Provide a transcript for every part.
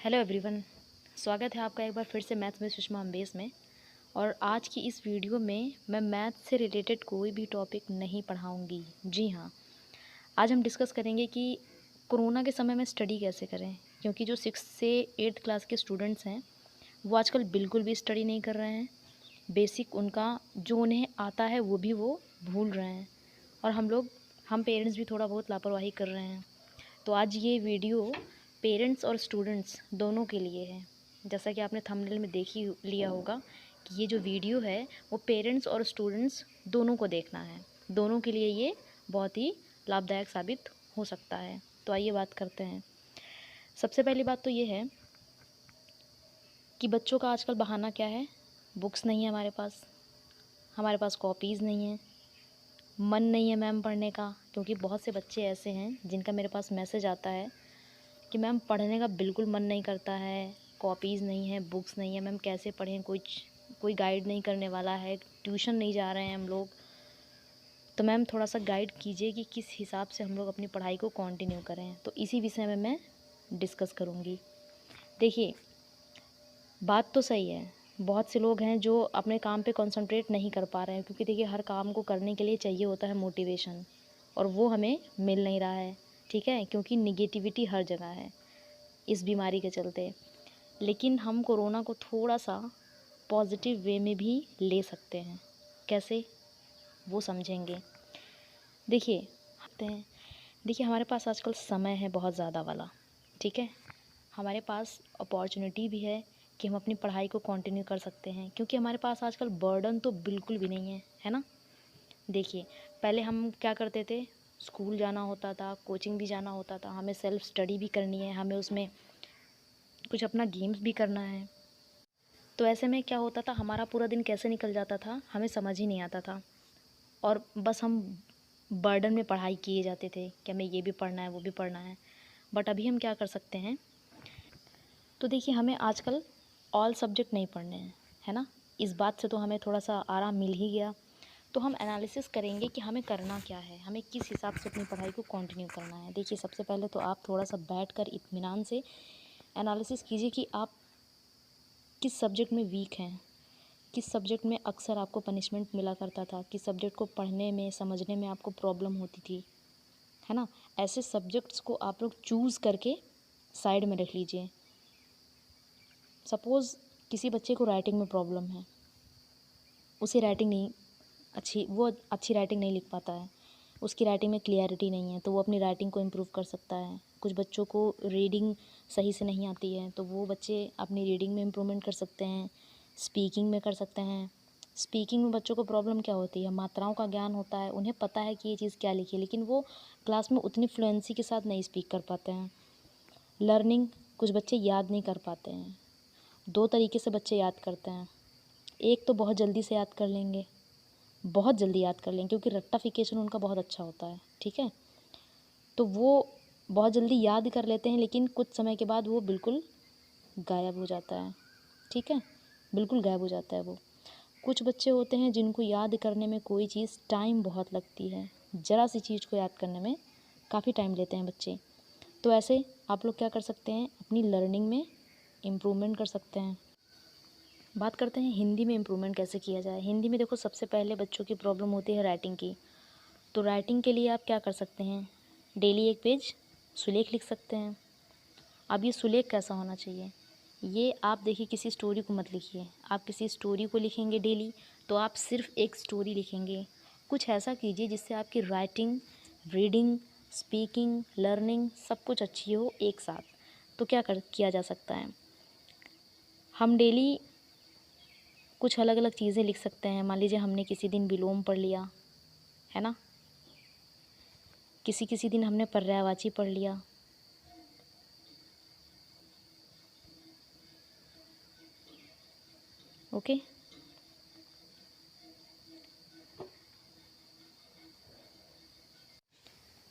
Hello everyone, स्वागत है आपका एक बार फिर से मैथ्स में सुषमा अम्बेस में। और आज की इस वीडियो में मैं मैथ से रिलेटेड कोई भी टॉपिक नहीं पढ़ाऊंगी। जी हाँ, आज हम डिस्कस करेंगे कि कोरोना के समय में स्टडी कैसे करें, क्योंकि जो 6 से 8 क्लास के स्टूडेंट्स हैं वो आजकल बिल्कुल भी स्टडी नहीं कर रहे हैं। बेसिक उनका जो उन्हें आता है वो भी वो भूल रहे हैं, और हम पेरेंट्स भी थोड़ा बहुत लापरवाही कर रहे हैं। तो आज ये वीडियो पेरेंट्स और स्टूडेंट्स दोनों के लिए है। जैसा कि आपने थंबनेल में देख ही लिया होगा कि ये जो वीडियो है वो पेरेंट्स और स्टूडेंट्स दोनों को देखना है। दोनों के लिए ये बहुत ही लाभदायक साबित हो सकता है। तो आइए बात करते हैं। सबसे पहली बात तो ये है कि बच्चों का आजकल बहाना क्या है। बुक्स नहीं है हमारे पास कॉपीज़ नहीं है, मन नहीं है मैम पढ़ने का। क्योंकि बहुत से बच्चे ऐसे हैं जिनका मेरे पास मैसेज आता है कि मैम पढ़ने का बिल्कुल मन नहीं करता है, कॉपीज़ नहीं है, बुक्स नहीं है, मैम कैसे पढ़ें, कोई गाइड नहीं करने वाला है, ट्यूशन नहीं जा रहे हैं हम लोग। तो मैम थोड़ा सा गाइड कीजिए कि किस हिसाब से हम लोग अपनी पढ़ाई को कंटिन्यू करें। तो इसी विषय में मैं डिस्कस करूँगी। देखिए, बात तो सही है, बहुत से लोग हैं जो अपने काम पे कंसंट्रेट नहीं कर पा रहे हैं, क्योंकि देखिए हर काम को करने के लिए चाहिए होता है मोटिवेशन, और वो हमें मिल नहीं रहा है। ठीक है, क्योंकि निगेटिविटी हर जगह है इस बीमारी के चलते। लेकिन हम कोरोना को थोड़ा सा पॉजिटिव वे में भी ले सकते हैं। कैसे, वो समझेंगे। देखिए देखिए हमारे पास आजकल समय है बहुत ज़्यादा वाला। ठीक है, हमारे पास अपॉर्चुनिटी भी है कि हम अपनी पढ़ाई को कंटिन्यू कर सकते हैं, क्योंकि हमारे पास आजकल बर्डन तो बिल्कुल भी नहीं है ना। देखिए, पहले हम क्या करते थे, स्कूल जाना होता था, कोचिंग भी जाना होता था, हमें सेल्फ स्टडी भी करनी है, हमें उसमें कुछ अपना गेम्स भी करना है। तो ऐसे में क्या होता था, हमारा पूरा दिन कैसे निकल जाता था हमें समझ ही नहीं आता था, और बस हम बर्डन में पढ़ाई किए जाते थे कि हमें ये भी पढ़ना है वो भी पढ़ना है। बट अभी हम क्या कर सकते हैं, तो देखिए हमें आजकल ऑल सब्जेक्ट नहीं पढ़ने हैं, है ना। इस बात से तो हमें थोड़ा सा आराम मिल ही गया। तो हम एनालिसिस करेंगे कि हमें करना क्या है, हमें किस हिसाब से अपनी पढ़ाई को कंटिन्यू करना है। देखिए, सबसे पहले तो आप थोड़ा सा बैठकर इत्मीनान से एनालिसिस कीजिए कि आप किस सब्जेक्ट में वीक हैं, किस सब्जेक्ट में अक्सर आपको पनिशमेंट मिला करता था, किस सब्जेक्ट को पढ़ने में समझने में आपको प्रॉब्लम होती थी, है ना। ऐसे सब्जेक्ट्स को आप लोग चूज़ करके साइड में रख लीजिए। सपोज़ किसी बच्चे को राइटिंग में प्रॉब्लम है, उसे राइटिंग नहीं वो अच्छी राइटिंग नहीं लिख पाता है, उसकी राइटिंग में क्लियरिटी नहीं है, तो वो अपनी राइटिंग को इम्प्रूव कर सकता है। कुछ बच्चों को रीडिंग सही से नहीं आती है, तो वो बच्चे अपनी रीडिंग में इम्प्रूवमेंट कर सकते हैं, स्पीकिंग में कर सकते हैं। स्पीकिंग में बच्चों को प्रॉब्लम क्या होती है, मात्राओं का ज्ञान होता है, उन्हें पता है कि ये चीज़ क्या लिखी है, लेकिन वो क्लास में उतनी फ्लुएंसी के साथ नहीं स्पीक कर पाते हैं। लर्निंग, कुछ बच्चे याद नहीं कर पाते हैं। दो तरीके से बच्चे याद करते हैं, एक तो बहुत जल्दी से याद कर लेंगे, बहुत जल्दी याद कर लेंगे क्योंकि रट्टाफिकेशन उनका बहुत अच्छा होता है। ठीक है, तो वो बहुत जल्दी याद कर लेते हैं, लेकिन कुछ समय के बाद वो बिल्कुल गायब हो जाता है। ठीक है, बिल्कुल गायब हो जाता है वो। कुछ बच्चे होते हैं जिनको याद करने में कोई चीज़ टाइम बहुत लगती है, ज़रा सी चीज़ को याद करने में काफ़ी टाइम लेते हैं बच्चे। तो ऐसे आप लोग क्या कर सकते हैं, अपनी लर्निंग में इम्प्रूवमेंट कर सकते हैं। बात करते हैं हिंदी में इम्प्रूवमेंट कैसे किया जाए। हिंदी में देखो, सबसे पहले बच्चों की प्रॉब्लम होती है राइटिंग की। तो राइटिंग के लिए आप क्या कर सकते हैं, डेली एक पेज सुलेख लिख सकते हैं। अब ये सुलेख कैसा होना चाहिए, ये आप देखिए किसी स्टोरी को मत लिखिए। आप किसी स्टोरी को लिखेंगे डेली, तो आप सिर्फ एक स्टोरी लिखेंगे। कुछ ऐसा कीजिए जिससे आपकी राइटिंग, रीडिंग, स्पीकिंग, लर्निंग सब कुछ अच्छी हो एक साथ। तो क्या किया जा सकता है, हम डेली कुछ अलग अलग चीज़ें लिख सकते हैं। मान लीजिए हमने किसी दिन विलोम पढ़ लिया, है ना, किसी किसी दिन हमने पर्यायवाची पढ़ लिया। ओके,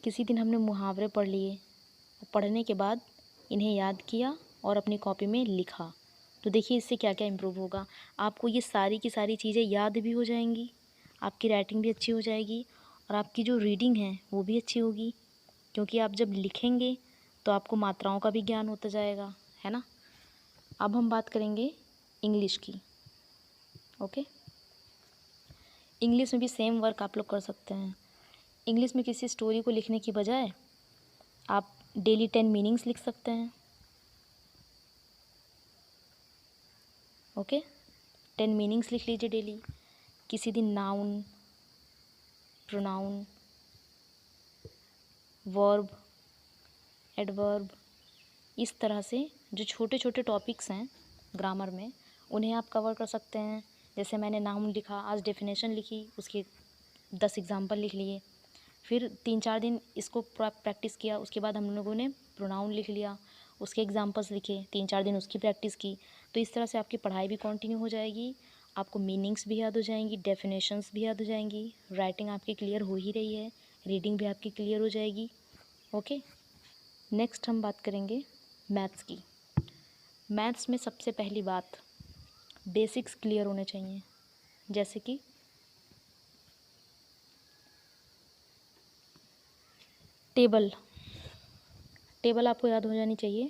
किसी दिन हमने मुहावरे पढ़ लिए, पढ़ने के बाद इन्हें याद किया और अपनी कॉपी में लिखा। तो देखिए इससे क्या क्या इम्प्रूव होगा, आपको ये सारी की सारी चीज़ें याद भी हो जाएंगी, आपकी राइटिंग भी अच्छी हो जाएगी, और आपकी जो रीडिंग है वो भी अच्छी होगी। क्योंकि आप जब लिखेंगे तो आपको मात्राओं का भी ज्ञान होता जाएगा, है ना। अब हम बात करेंगे इंग्लिश की। ओके, इंग्लिश में भी सेम वर्क आप लोग कर सकते हैं। इंग्लिश में किसी स्टोरी को लिखने की बजाय आप डेली 10 मीनिंग्स लिख सकते हैं। ओके, 10 मीनिंग्स लिख लीजिए डेली। किसी दिन नाउन, प्रोनाउन, वर्ब, एडवर्ब, इस तरह से जो छोटे छोटे टॉपिक्स हैं ग्रामर में उन्हें आप कवर कर सकते हैं। जैसे मैंने नाउन लिखा, आज डेफिनेशन लिखी, उसके 10 एग्जाम्पल लिख लिए। फिर 3-4 दिन इसको प्रैक्टिस किया, उसके बाद हम लोगों ने प्रोनाउन लिख लिया, उसके एग्जाम्पल्स लिखे, 3-4 दिन उसकी प्रैक्टिस की। तो इस तरह से आपकी पढ़ाई भी कंटिन्यू हो जाएगी, आपको मीनिंग्स भी याद हो जाएंगी, डेफिनेशंस भी याद हो जाएंगी, राइटिंग आपकी क्लियर हो ही रही है, रीडिंग भी आपकी क्लियर हो जाएगी। ओके, नेक्स्ट हम बात करेंगे मैथ्स की। मैथ्स में सबसे पहली बात, बेसिक्स क्लियर होने चाहिए। जैसे कि टेबल आपको याद हो जानी चाहिए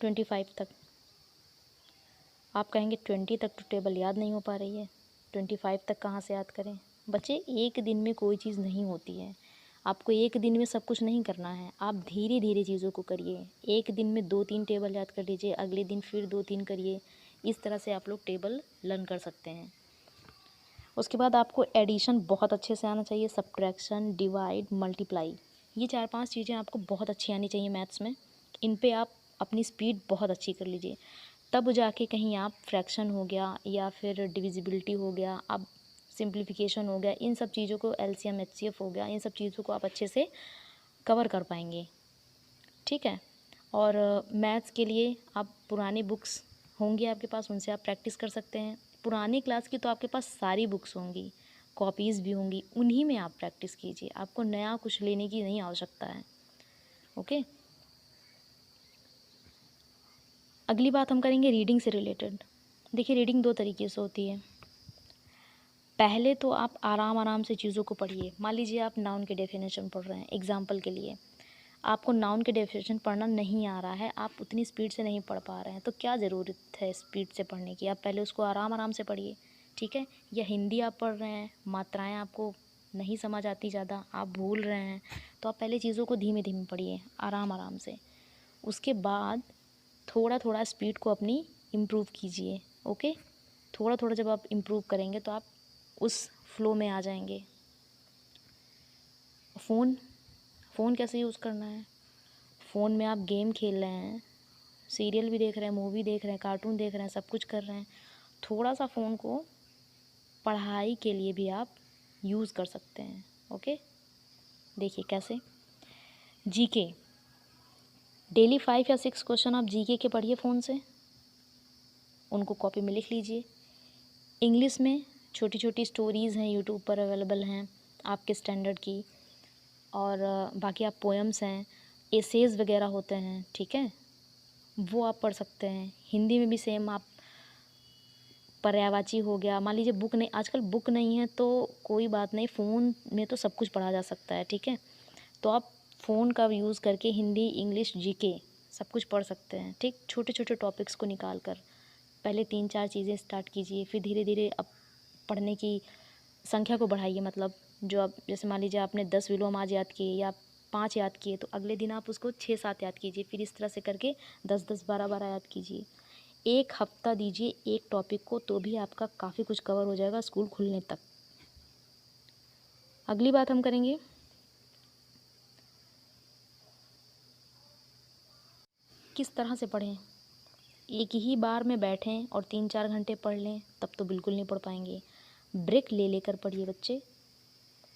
25 तक। आप कहेंगे 20 तक तो टेबल याद नहीं हो पा रही है, 25 तक कहाँ से याद करें? बच्चे, एक दिन में कोई चीज़ नहीं होती है। आपको एक दिन में सब कुछ नहीं करना है, आप धीरे धीरे चीज़ों को करिए। एक दिन में 2-3 टेबल याद कर लीजिए, अगले दिन फिर 2-3 करिए। इस तरह से आप लोग टेबल लर्न कर सकते हैं। उसके बाद आपको एडिशन बहुत अच्छे से आना चाहिए, सब्ट्रैक्शन, डिवाइड, मल्टीप्लाई, ये 4-5 चीज़ें आपको बहुत अच्छी आनी चाहिए मैथ्स में। इन पे आप अपनी स्पीड बहुत अच्छी कर लीजिए, तब जाके कहीं आप फ्रैक्शन हो गया या फिर डिविजिबिलिटी हो गया, अब सिंप्लीफिकेशन हो गया, इन सब चीज़ों को, एलसीएम एचसीएफ हो गया, इन सब चीज़ों को आप अच्छे से कवर कर पाएंगे। ठीक है, और मैथ्स के लिए आप पुरानी बुक्स होंगी आपके पास, उनसे आप प्रैक्टिस कर सकते हैं। पुरानी क्लास की तो आपके पास सारी बुक्स होंगी, कॉपीज़ भी होंगी, उन्हीं में आप प्रैक्टिस कीजिए, आपको नया कुछ लेने की नहीं आवश्यकता है। ओके, अगली बात हम करेंगे रीडिंग से रिलेटेड। देखिए, रीडिंग 2 तरीके से होती है। पहले तो आप आराम आराम से चीज़ों को पढ़िए। मान लीजिए आप नाउन के डेफिनेशन पढ़ रहे हैं, एग्जाम्पल के लिए आपको नाउन के डेफिनेशन पढ़ना नहीं आ रहा है, आप उतनी स्पीड से नहीं पढ़ पा रहे हैं, तो क्या ज़रूरत है स्पीड से पढ़ने की? आप पहले उसको आराम आराम से पढ़िए, ठीक है? या हिंदी आप पढ़ रहे हैं, मात्राएं आपको नहीं समझ आती ज़्यादा, आप भूल रहे हैं, तो आप पहले चीज़ों को धीमे धीमे पढ़िए, आराम आराम से। उसके बाद थोड़ा थोड़ा स्पीड को अपनी इम्प्रूव कीजिए। ओके, थोड़ा थोड़ा जब आप इम्प्रूव करेंगे तो आप उस फ्लो में आ जाएंगे। फ़ोन कैसे यूज़ करना है? फ़ोन में आप गेम खेल रहे हैं, सीरियल भी देख रहे हैं, मूवी देख रहे हैं, कार्टून देख रहे हैं, सब कुछ कर रहे हैं, थोड़ा सा फ़ोन को पढ़ाई के लिए भी आप यूज़ कर सकते हैं। ओके, देखिए कैसे। जीके, डेली 5 या 6 क्वेश्चन आप जीके के पढ़िए फ़ोन से, उनको कॉपी में लिख लीजिए। इंग्लिश में छोटी छोटी स्टोरीज़ हैं, यूट्यूब पर अवेलेबल हैं आपके स्टैंडर्ड की, और बाकी आप पोएम्स हैं, एसेज वगैरह होते हैं, ठीक है, वो आप पढ़ सकते हैं। हिंदी में भी सेम आप, पर्यायवाची हो गया, मान लीजिए बुक नहीं, आजकल बुक नहीं है तो कोई बात नहीं, फ़ोन में तो सब कुछ पढ़ा जा सकता है, ठीक है? तो आप फ़ोन का यूज़ करके हिंदी, इंग्लिश, जीके सब कुछ पढ़ सकते हैं, ठीक? छोटे छोटे टॉपिक्स को निकाल कर पहले 3-4 चीज़ें स्टार्ट कीजिए, फिर धीरे धीरे अब पढ़ने की संख्या को बढ़ाइए। मतलब जो आप, जैसे मान लीजिए आपने 10 विलोम आज याद किए या 5 याद किए, तो अगले दिन आप उसको 6-7 याद कीजिए, फिर इस तरह से करके 10-10, 12-12 याद कीजिए। एक हफ्ता दीजिए एक टॉपिक को, तो भी आपका काफ़ी कुछ कवर हो जाएगा स्कूल खुलने तक। अगली बात हम करेंगे किस तरह से पढ़ें। एक ही बार में बैठें और 3-4 घंटे पढ़ लें तब तो बिल्कुल नहीं पढ़ पाएंगे। ब्रेक ले लेकर पढ़िए बच्चे,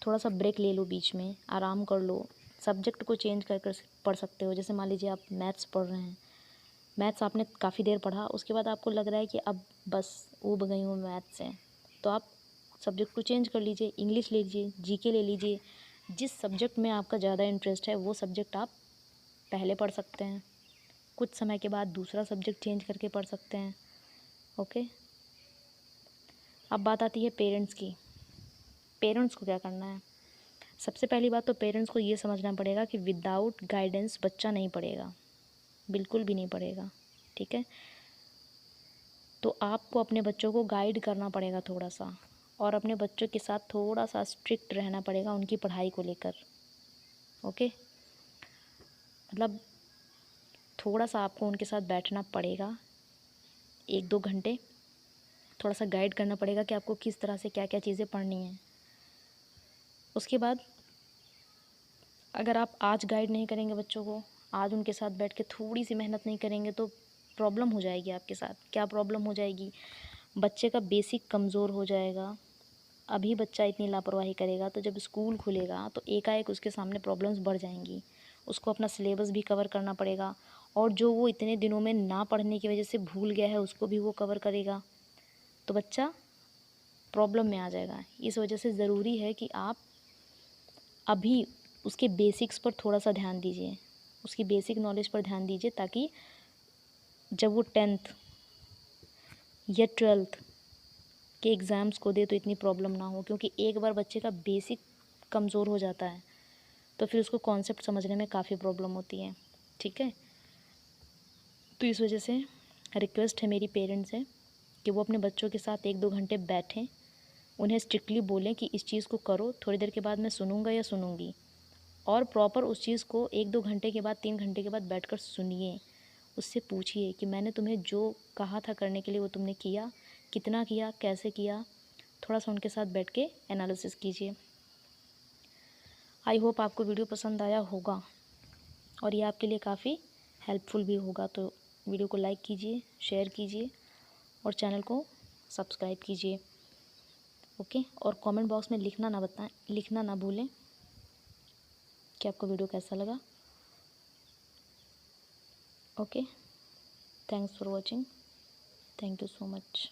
थोड़ा सा ब्रेक ले लो, बीच में आराम कर लो, सब्जेक्ट को चेंज कर कर पढ़ सकते हो। जैसे मान लीजिए आप मैथ्स पढ़ रहे हैं, मैथ्स आपने काफ़ी देर पढ़ा, उसके बाद आपको लग रहा है कि अब बस ऊब गई हूँ मैथ्स से, तो आप सब्जेक्ट को चेंज कर लीजिए, इंग्लिश ले लीजिए, जीके ले लीजिए। जिस सब्जेक्ट में आपका ज़्यादा इंटरेस्ट है वो सब्जेक्ट आप पहले पढ़ सकते हैं, कुछ समय के बाद दूसरा सब्जेक्ट चेंज करके पढ़ सकते हैं। ओके, अब बात आती है पेरेंट्स की। पेरेंट्स को क्या करना है? सबसे पहली बात तो पेरेंट्स को ये समझना पड़ेगा कि विदाउट गाइडेंस बच्चा नहीं पढ़ेगा, बिल्कुल भी नहीं पढ़ेगा। ठीक है। तो आपको अपने बच्चों को गाइड करना पड़ेगा थोड़ा सा, और अपने बच्चों के साथ थोड़ा सा स्ट्रिक्ट रहना पड़ेगा उनकी पढ़ाई को लेकर। ओके, मतलब थोड़ा सा आपको उनके साथ बैठना पड़ेगा 1-2 घंटे, थोड़ा सा गाइड करना पड़ेगा कि आपको किस तरह से क्या क्या चीज़ें पढ़नी हैं। उसके बाद अगर आप आज गाइड नहीं करेंगे बच्चों को, आज उनके साथ बैठ के थोड़ी सी मेहनत नहीं करेंगे, तो प्रॉब्लम हो जाएगी आपके साथ। क्या प्रॉब्लम हो जाएगी? बच्चे का बेसिक कमज़ोर हो जाएगा। अभी बच्चा इतनी लापरवाही करेगा तो जब स्कूल खुलेगा तो एकाएक उसके सामने प्रॉब्लम्स बढ़ जाएंगी। उसको अपना सिलेबस भी कवर करना पड़ेगा, और जो वो इतने दिनों में ना पढ़ने की वजह से भूल गया है उसको भी वो कवर करेगा, तो बच्चा प्रॉब्लम में आ जाएगा। इस वजह से ज़रूरी है कि आप अभी उसके बेसिक्स पर थोड़ा सा ध्यान दीजिए, उसकी बेसिक नॉलेज पर ध्यान दीजिए, ताकि जब वो 10th या 12th के एग्ज़ाम्स को दे तो इतनी प्रॉब्लम ना हो। क्योंकि एक बार बच्चे का बेसिक कमज़ोर हो जाता है तो फिर उसको कॉन्सेप्ट समझने में काफ़ी प्रॉब्लम होती है। ठीक है, तो इस वजह से रिक्वेस्ट है मेरी पेरेंट्स से कि वो अपने बच्चों के साथ 1-2 घंटे बैठें, उन्हें स्ट्रिक्टली बोलें कि इस चीज़ को करो, थोड़ी देर के बाद मैं सुनूंगा या सुनूंगी, और प्रॉपर उस चीज़ को 1-2 घंटे के बाद, 3 घंटे के बाद बैठकर सुनिए। उससे पूछिए कि मैंने तुम्हें जो कहा था करने के लिए वो तुमने किया, कितना किया, कैसे किया। थोड़ा सा उनके साथ बैठ के एनालिसिस कीजिए। आई होप आपको वीडियो पसंद आया होगा और ये आपके लिए काफ़ी हेल्पफुल भी होगा। तो वीडियो को लाइक कीजिए, शेयर कीजिए और चैनल को सब्सक्राइब कीजिए। ओके, और कमेंट बॉक्स में लिखना ना भूलें कि आपको वीडियो कैसा लगा। Okay, thanks for watching, thank you so much.